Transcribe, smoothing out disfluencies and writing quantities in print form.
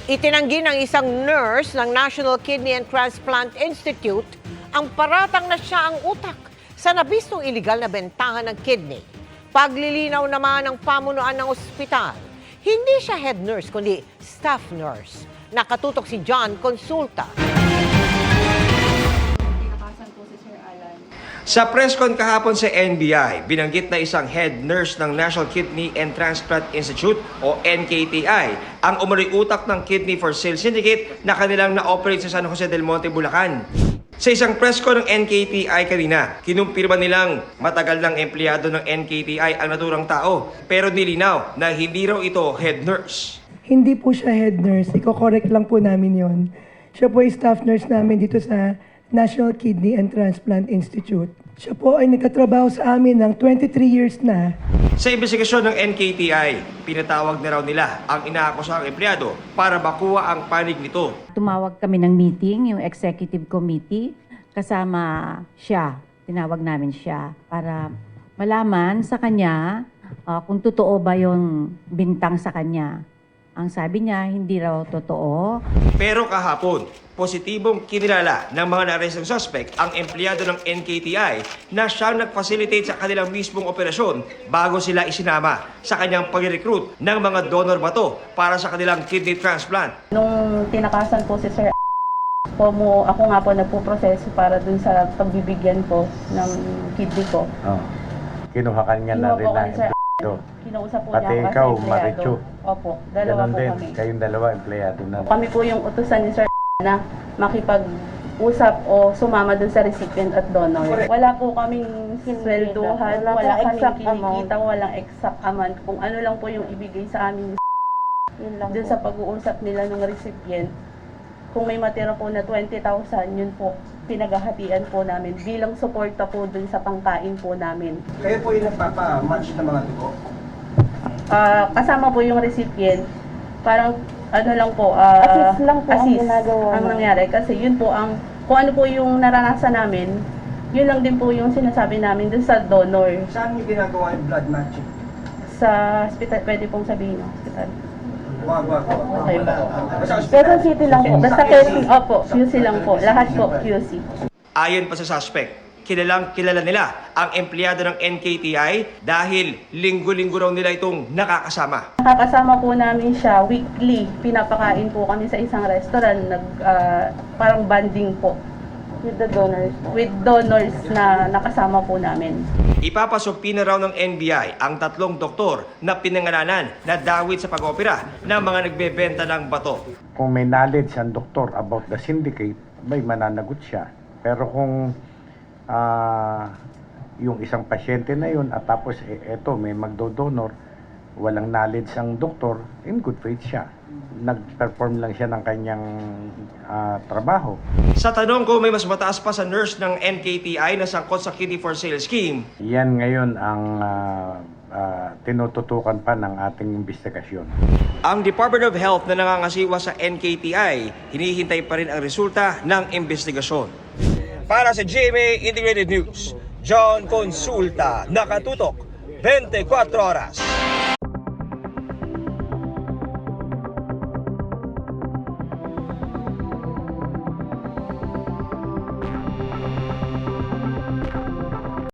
Itinanggi ng isang nurse ng National Kidney and Transplant Institute ang paratang na siya ang utak sa nabistong iligal na bentahan ng kidney. Paglilinaw naman ng pamunuan ng ospital, hindi siya head nurse kundi staff nurse. Nakatutok si John Consulta. Sa presscon kahapon sa NBI, binanggit na isang head nurse ng National Kidney and Transplant Institute o NKTI ang umano'y utak ng Kidney for Sale Syndicate na kanilang na-operate sa San Jose del Monte, Bulacan. Sa isang presscon ng NKTI kanina, kinumpirma nilang matagal ng empleyado ng NKTI ang naturang tao, pero nilinaw na hindi raw ito head nurse. Hindi po siya head nurse. Iko-correct lang po namin yon. Siya po ay staff nurse namin dito sa National Kidney and Transplant Institute. Siya po ay nagkatrabaho sa amin ng 23 years na. Sa investigasyon ng NKTI, pinatawag na raw nila ang inaakusahang empleyado para makuha ang panig nito. Tumawag kami ng meeting, yung executive committee, kasama siya. Tinawag namin siya para malaman sa kanya kung totoo ba yung bintang sa kanya. Ang sabi niya, hindi raw totoo. Pero kahapon, positibong kinilala ng mga na-arrest ng suspect ang empleyado ng NKTI na siyang nag-facilitate sa kanilang mismong operasyon bago sila isinama sa kanyang pag-recruit ng mga donor bato para sa kanilang kidney transplant. Nung tinakasan po si Sir ako nga po nagpo-proseso para dun sa pagbibigyan ko ng kidney ko. Oh. Kinuha ka niya na rin na empleyado. Kinausap po Pati niya ako ikaw, kasi empleyado. Marichu. Opo, dalawa Ganon po din. kami. Kayong dalawa, empleyado na. Kami po yung utusan ni Sir na makipag-usap o sumama dun sa recipient at donor. Wala po kaming swelduhan, wala kaming kinikita, walang exact amount. Kung ano lang po yung ibigay sa amin dun sa pag-uusap nila ng recipient. Kung may matira po na 20,000, yun po pinaghahatian po namin bilang suporta po dun sa pangkain po namin. Kayo po yung nagpapa-match ng mga dugo? Kasama po yung recipient, parang ano lang po, Assist lang po ang assist ginagawa ang mo. nangyari. Kasi yun po ang, kung ano po yung naranasan namin, yun lang din po yung sinasabi namin dun sa donor. Saan niyo ginagawa yung blood matching? Sa hospital, pwede pong sabihin ng hospital. Wag. Okay ba? Basta hospital. Quezon City lang po. Basta QC, opo, QC lang po. Lahat po, QC. Ayon pa sa suspect, kilala nila ang empleyado ng NKTI dahil linggo-linggo raw nila itong nakakasama. Nakakasama po namin siya weekly. Pinapakain po kami sa isang restaurant. Parang banding po. With the donors. With donors na nakasama po namin. Ipapasumpi na raw ng NBI ang 3 doktor na pinangalanan na dawit sa pag-opera ng mga nagbebenta ng bato. Kung may knowledge ang doktor about the syndicate, may mananagot siya. Pero kung yung isang pasyente na yun at tapos eto may magdodonor, walang knowledge ang doktor, in good faith siya. Nag-perform lang siya ng kanyang trabaho. Sa tanong kung may mas mataas pa sa nurse ng NKTI na sangkot sa Kidney for Sale scheme, Yan ngayon ang tinututukan pa ng ating investigasyon. ang Department of Health na nangangasiwa sa NKTI, hinihintay pa rin ang resulta ng investigasyon. Para sa GMA Integrated News, John Consulta, nakatutok 24 oras.